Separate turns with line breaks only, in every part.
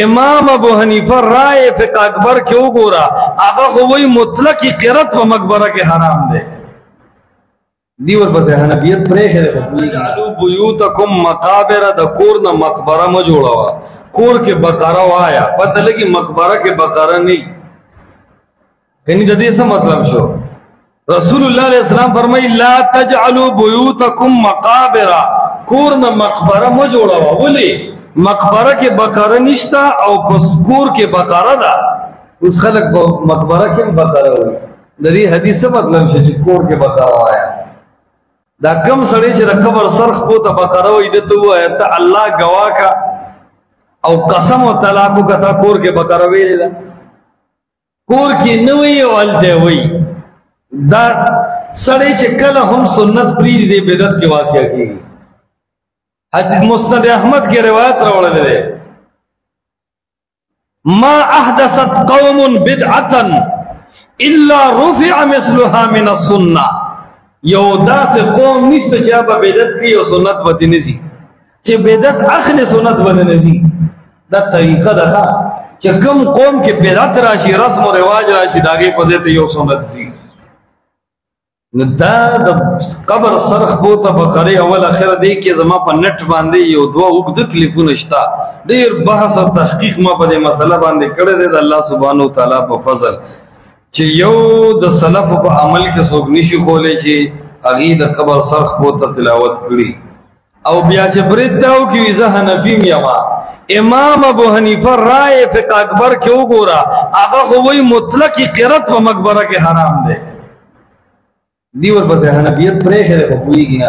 امام ابو حنیفہ رائے فقہ اکبر کیوں گورا آقا خوئی مطلق کی قرت و مقبرہ کے حرام دے دیور بس حنفیت پرے ہے جعلوا بیوتکم مقابر دا کور نہ مقبرہ مجوڑا ہوا کور کے بقرہ آیا پتہ لگی مقبرہ کے بقرہ نہیں یعنی دا دیسا مطلب شو رسول اللہ علیہ السلام فرمائی لا تجعلوا بیوتکم مقابر کور نہ مقبرہ مجوڑا ہوا بولی مقبرہ کے بقرہ نشتا او پس کور کے بقرہ دا اس خلق مقبرہ کے بقرہ ہوئی دری حدیث سے مطلب شو کور کے بقرہ آیا دا کم سڑے چرا قبر سرخ پوتا بقرہ ہوئی دیتا ہوا ہے تا اللہ گواہ کا او قسم و طلاقو کا تا کور کے بقرہ ویلے دا کور کی نوی والدے ہوئی دا سڑے چکل ہم سنت پرید دے بدت کے واقعہ کی گئی حدیث مسند احمد کی روایت روڑے دے ما احدثت قوم بدعتا الا رفع مثلها من السنہ یو دا سے قوم نشت چاپا بدت کی یو سنت بدی نسی چھ بدت اخلی سنت بدی نسی دا طریقہ دا تھا چھ کم قوم کے بدت راشی رسم و رواج راشی داگے پزیتے یو سنت سی دا قبر سرخ بوتا بقری اول اخیر دیکھ زما پا نٹ باندے یو دعا اگدت لکو نشتا دیر بحث و تحقیق ما پا دے مسئلہ باندے کڑے دے دا اللہ سبحانہ وتعالی پا فضل چھ یو دا سلف پا عمل کے سوک نشی خولے چھ اگی دا قبر سرخ بوتا تلاوت کری او بیا چھ برد داو کی ویزا حنفیم یما امام ابو حنیفہ رائے فقہ اکبر کیوں گورا آقا خوئی مطلق کی قرت و مقبرہ کے حرام دے دیور بس حنفیت پرے ہے ہوئی گنا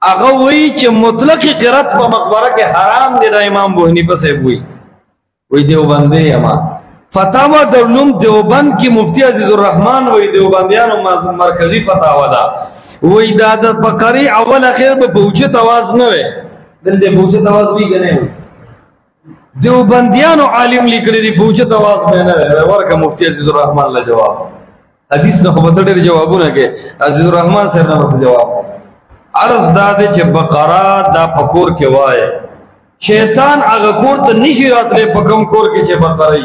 آقا وہی چھ مطلق قرت و مقبرہ کے حرام دے دا امام ابو حنیفہ سے وہی دیوبندے یما فتاوہ دولم دیوبند کی مفتی عزیز الرحمن وہی دیوبندیان مرکزی فتاوہ دا وہی دادا پکاری اول اخیر با پوچھت آواز نوے دل دے پوچھت آواز بھی گنے ہوئی دیوبندیان و عالم لکڑی دی پوچھت آواز میں نوے ورکا مفتی عزیز الرحمن اللہ جواب حدیث نہ خبر تڑیر جوابو نہ کہ عزیز الرحمن صاحب نے بس جواب عرض دادے چھ بقرہ دا پکور کے وائے شیطان آگا کور تا نشی رات لے پکم کور کے چھ بقرہی